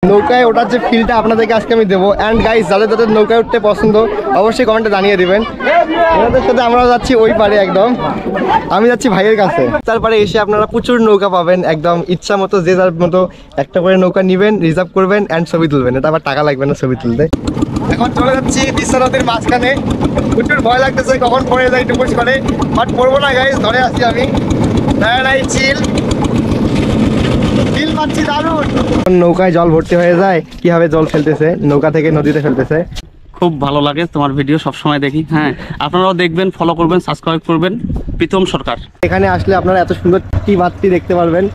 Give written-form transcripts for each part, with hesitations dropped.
নৌকায় ওঠার যে ফিলটা আপনাদেরকে আজকে আমি দেবো। অ্যান্ড গাইস, যাদের যাদের নৌকায় উঠতে পছন্দ অবশ্যই কমেন্টে জানিয়ে দিবেন। এনাদের সাথে আমরা যাচ্ছি ওই পারে, একদম আমি যাচ্ছি ভাইয়ের কাছে। তারপরে এসে আপনারা প্রচুর নৌকা পাবেন, একদম ইচ্ছা মতো যে যার মতো একটা করে নৌকা নেবেন, রিজার্ভ করবেন অ্যান্ড ছবি তুলবেন। এটা আবার টাকা লাগবে না ছবি তুলতে। এখন চলে যাচ্ছি তিস্তা নদীর মাঝখানে। প্রচুর ভয় লাগতেছে কখন পড়ে যায় টুকুস করে, বাট পড়বো না গাইস, ধরে আসছি আমি। নৌকায় জল ভর্তি হয়ে যায়, কিভাবে জল ফেলতেছে, নৌকা থেকে নদীতে ফেলতেছে। খুব ভালো লাগে তোমার ভিডিও, সব সময় দেখি। হ্যাঁ, আপনারাও দেখবেন, ফলো করবেন, সাবস্ক্রাইব করবেন। প্রীতম সরকার। এখানে আসলে আপনারা এত সুন্দর টি মাতৃ দেখতে পারবেন।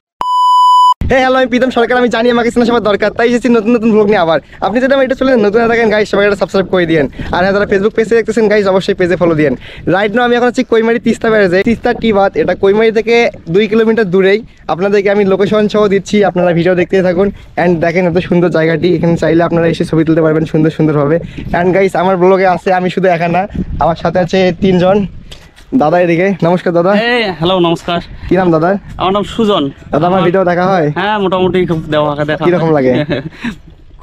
হ্যালো, আমি প্রীতম সরকার। আমি জানি আমাকে সিনেমা সবার দরকার, তাই এসেছি নতুন নতুন ব্লগ নিয়ে আবার। আপনি যদি আমার এটা চলে নতুন থাকেন গাইস, সবাই এটা সাবস্ক্রাইব করে দিন। আর হ্যাঁ, যারা ফেসবুক পেজে দেখতেছেন গাইস, অবশ্যই পেজে ফলো দিন। রাইট নাও আমি এখন আছি কৈমারি তিস্তা ব্যারেজে। তিস্তা টি বাত, এটা কৈমারি থেকে 2 কিলোমিটার দূরেই। আপনাদেরকে আমি লোকেশন সহ দিচ্ছি, আপনারা ভিডিও দেখতে থাকুন। অ্যান্ড দেখেন এত সুন্দর জায়গাটি, এখানে চাইলে আপনারা এসে ছবি তুলতে পারবেন সুন্দর সুন্দরভাবে। অ্যান্ড গাইস, আমার ব্লগে আছে আমি শুধু একা না, আমার সাথে আছে 3 জন দাদা। এদিকে নমস্কার দাদা। হ্যালো, নমস্কার। কি নাম দাদা? আমার নাম সুজন। দাদা, আমার ভিডিও দেখা হয়? হ্যাঁ, মোটামুটি খুব দেখা। কিরকম লাগে?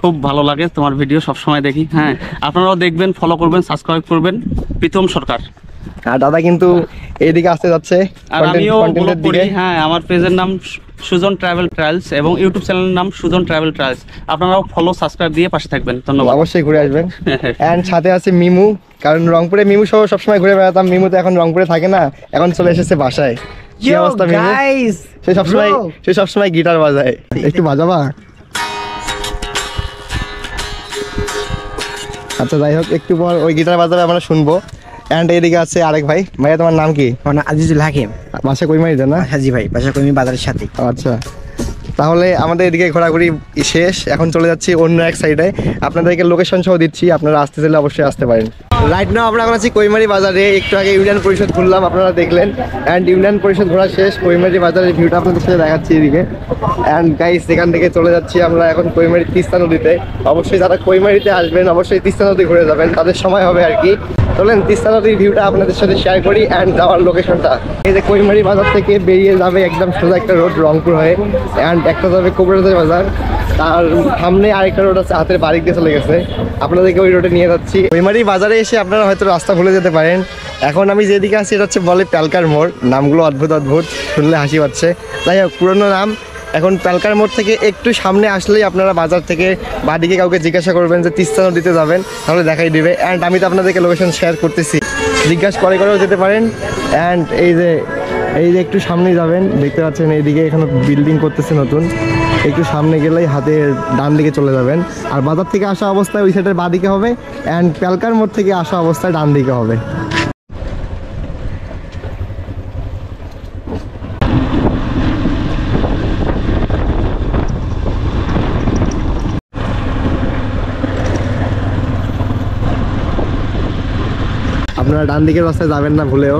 খুব ভালো লাগে তোমার ভিডিও, সব সময় দেখি। হ্যাঁ, আপনারাও দেখবেন, ফলো করবেন, সাবস্ক্রাইব করবেন। প্রীতম সরকার। আর দাদা কিন্তু এইদিকে আসতে যাচ্ছে, আর আমিও ব্লগ করি। হ্যাঁ, আমার পেজের নাম সুজন ট্রাভেল ট্রাভেলস এবং ইউটিউব চ্যানেলের নাম সুজন ট্রাভেল ট্রাভেলস। আপনারাও ফলো সাবস্ক্রাইব দিয়ে পাশে থাকবেন। ধন্যবাদ। অবশ্যই ঘুরে আসবেন। এন্ড সাথে আছে মিমু, কারণ রংপুরে মিমু সহ সবসময় ঘুরে বেড়াতাম। মিমু তো এখন রংপুরে থাকে না, এখন চলে এসেছে বাসায়। কি অবস্থা মিমু? সে সবসময় গিটার বাজায়। একটু বাজাবা? আচ্ছা, যাই হোক, একটু পর ওই গিটার বাজাবে, আমরা শুনবো। এন্ড এদিকে আছে আরেক ভাই। ভাইয়া, তোমার নাম কি? আমার নাম আজিজুল হাকিম। বাসা কৈমারিতে না? হ্যাঁ জি ভাই, বাসা কৈমারি বাজারের সাথে। আচ্ছা, তাহলে আমাদের এদিকে ঘোরাঘুরি শেষ, এখন চলে যাচ্ছি অন্য এক সাইডে। আপনাদেরকে লোকেশন সহ দিচ্ছি, আপনারা আসতে চাইলে অবশ্যই আসতে পারেন। রাইট নাও আমরা এখন আছি কৈমারি বাজারে। একটু আগে ইউনিয়ন পরিষদ ঘুরলাম, আপনারা দেখলেন। অ্যান্ড ইউনিয়ন পরিষদ ঘোরা শেষ, কৈমারি বাজারের ভিউটা আপনাদের সাথে দেখাচ্ছি এদিকে। অ্যান্ড গাইস, এখান থেকে চলে যাচ্ছি আমরা এখন কৈমারি তিস্তা নদীতে। অবশ্যই যারা কৈমারিতে আসবেন অবশ্যই তিস্তা নদী ঘুরে যাবেন, তাদের সময় হবে আর কি। চলেন তিস্তা নদীর ভিউটা আপনাদের সাথে শেয়ার করি অ্যান্ড যাওয়ার লোকেশনটা। এই যে কৈমারি বাজার থেকে বেরিয়ে যাবে একদম সোজা একটা রোড রংপুর হয়ে, অ্যান্ড একটা যাবে কোবরাজার বাজার, তার সামনে আরেকটা রোড আছে হাতের বাড়ি দিয়ে চলে গেছে। আপনাদেরকে ওই রোডে নিয়ে যাচ্ছি। কৈমারি বাজারে এসে আপনারা হয়তো রাস্তা ভুলে যেতে পারেন। এখন আমি যেদিকে আছি এটা হচ্ছে বলে প্যালকার মোড়। নামগুলো অদ্ভুত অদ্ভুত, শুনলে হাসি পাচ্ছে। যাই হোক, পুরনো নাম। এখন প্যালকার মোড় থেকে একটু সামনে আসলেই আপনারা বাজার থেকে বাদিকে কাউকে জিজ্ঞাসা করবেন যে তিস্তা নদীতে যাবেন, তাহলে দেখাই দিবে। অ্যান্ড আমি তো আপনাদেরকে লোকেশন শেয়ার করতেছি, জিজ্ঞাসা করেও যেতে পারেন। অ্যান্ড এই যে একটু সামনে যাবেন, দেখতে পাচ্ছেন এইদিকে এখানে বিল্ডিং করতেছে নতুন। একটু সামনে গেলেই হাতে ডান দিকে চলে যাবেন। আর বাজার থেকে আসা অবস্থায় ওই সাইডের বাদিকে হবে, অ্যান্ড প্যালকার মোড় থেকে আসা অবস্থায় ডান দিকে হবে। আপনারা ডান দিকের রাস্তায় যাবেন না ভুলেও,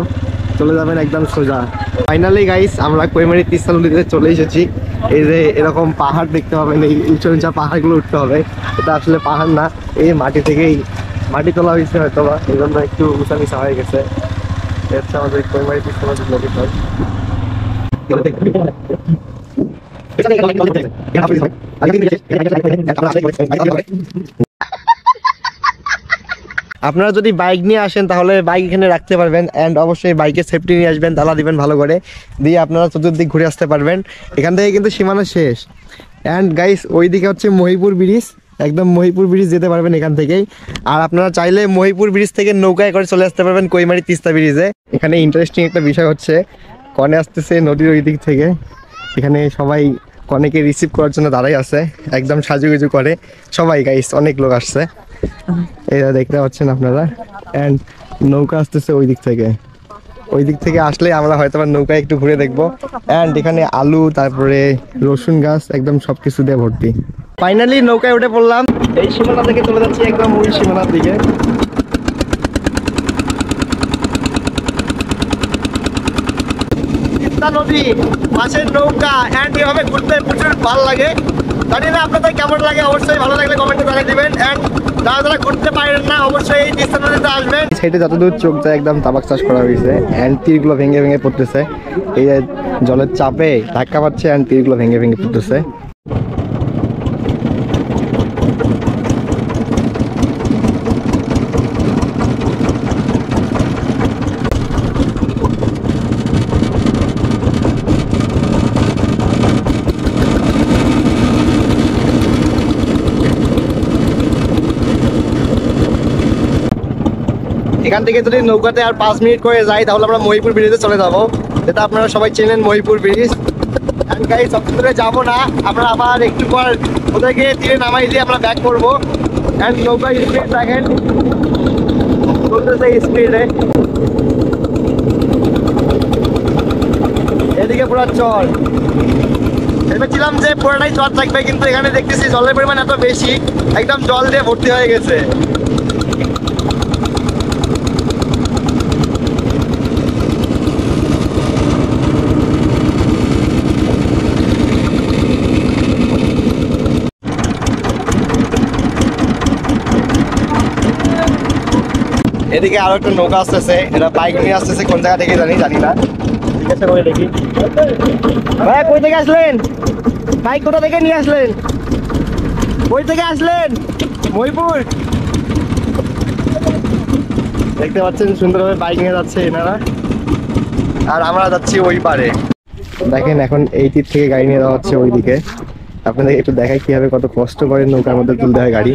চলে যাবেন একদম সোজা। ফাইনালি গাইস, আমরা কৈমারি তিস্তা নদীতে চলে এসেছি। এই যে এরকম পাহাড় দেখতে পাবেন, এই উঁচু উঁচা পাহাড়গুলো উঠতে হবে। এটা আসলে পাহাড় না, এই মাটি থেকেই মাটি তোলা হয়েছে হয়তো বা, এই জন্য একটু উঁচা নিচা হয়ে গেছে। এটা হচ্ছে আমাদের কৈমারি তিস্তা নদীর লোকেশন। আপনারা যদি বাইক নিয়ে আসেন তাহলে বাইক এখানে রাখতে পারবেন। অ্যান্ড অবশ্যই বাইকের সেফটি নিয়ে আসবেন, তালা দিবেন ভালো করে, দিয়ে আপনারা চতুর্দিক ঘুরে আসতে পারবেন। এখান থেকে কিন্তু সীমানা শেষ। অ্যান্ড গাইস, ওইদিকে হচ্ছে মহিপুর ব্রিজ, একদম মহিপুর ব্রিজ যেতে পারবেন এখান থেকেই। আর আপনারা চাইলে মহিপুর ব্রিজ থেকে নৌকায় করে চলে আসতে পারবেন কৈমারি তিস্তা ব্রিজে। এখানে ইন্টারেস্টিং একটা বিষয় হচ্ছে, কনে আসতেছে নদীর ওই দিক থেকে। এখানে সবাই কনেকে রিসিভ করার জন্য দাঁড়াই আছে, একদম সাজুগুজু করে সবাই। গাইস, অনেক লোক আসছে, এটা দেখতে পাচ্ছেন আপনারা। অ্যান্ড নৌকা আসতেছে ওই দিক থেকে। ওই দিক থেকে আসলে আমরা হয়তো আবার নৌকায় একটু ঘুরে দেখবো। অ্যান্ড এখানে আলু, তারপরে রসুন গাছ, একদম সব কিছু দিয়ে ভর্তি। ফাইনালি নৌকায় উঠে পড়লাম, এই সীমানা থেকে চলে যাচ্ছি একদম ওই সীমানার দিকে। তিস্তা নদী, মাছের নৌকা, অ্যান্ড এভাবে ঘুরতে প্রচুর ভালো লাগে। জানি না আপনাদের কেমন লাগে, অবশ্যই ভালো লাগলে কমেন্টে জানিয়ে দিবেন। অ্যান্ড যারা যারা ঘুরতে পারেন না অবশ্যই এই তিস্তা নদীতে আসবেন। সাইডে যতদূর চোখ যায় একদম তাবাক চাষ করা হয়েছে, অ্যান্ড তীরগুলো ভেঙে ভেঙে পড়তেছে। এই যে জলের চাপে ধাক্কা পাচ্ছে, অ্যান্ড তীরগুলো ভেঙে ভেঙে পড়তেছে। এখান থেকে যদি নৌকাতে আর 5 মিনিট করে যাই তাহলে আমরা মহিপুর ব্রিজে চলে যাবো, যেটা আপনারা সবাই চেনেন মহিপুর ব্রিজ। অ্যান্ড গাইস সব দূরে যাবো না, আমরা আবার একটু পর ওদেরকে তীরে নামাই দিয়ে আমরা ব্যাক করবো। অ্যান্ড নৌকার স্পিড দেখেন, চলতেছে স্পিডে, এদিকে পুরো চর। ভেবেছিলাম যে পুরোটাই চর থাকবে, কিন্তু এখানে দেখতেছি জলের পরিমাণ এত বেশি, একদম জল দিয়ে ভর্তি হয়ে গেছে। এদিকে আরো একটা নৌকা আসতেছে, এটা বাইক নিয়ে আসতেছে, কোন জায়গা থেকে জানি না। ঠিক আছে, ওই দেখি ভাইয়া কই থেকে আসলেন? বাইক কোথা থেকে নিয়ে আসলেন? কই থেকে আসলেন? মহিপুর। দেখতে পাচ্ছেন সুন্দরভাবে বাইক নিয়ে যাচ্ছে এনারা, আর আমরা যাচ্ছি ওই পারে। দেখেন এখন এই তীর থেকে গাড়ি নিয়ে যাওয়া হচ্ছে ওইদিকে। আপনাদের একটু দেখাই কিভাবে কত কষ্ট করে নৌকার মধ্যে তুলতে হয় গাড়ি।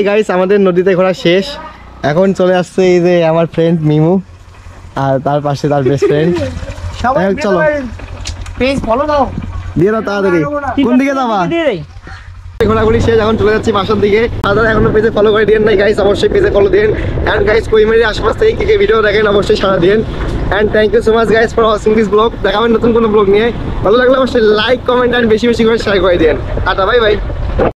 গাইস আমাদের নদীতে ঘোরা শেষ, এখন চলে আসছে এই যে আমার ফ্রেন্ড মিমু, আর তার পাশে তার বেস্ট ফ্রেন্ড। চলো পেজ ফলো দাও, দিয়ে দাও তাড়াতাড়ি। কোন দিকে যাবা? ঘোরাঘুরি শেষ, এখন চলে যাচ্ছি বাসার দিকে। আপনারা এখনো পেজে ফলো করে দিন নাই গাইস, অবশ্যই পেজে ফলো দিন। এন্ড গাইস কৈমারির আশেপাশ থেকে কি কি ভিডিও দেখেন অবশ্যই সারা দিন। And thank you so much guys for watching this vlog. দেখাবেন নতুন কোনো ব্লগ নিয়ে। ভালো লাগলে অবশ্যই লাইক, কমেন্ট এন্ড বেশি বেশি করে শেয়ার করে দিন। Tata, bye bye.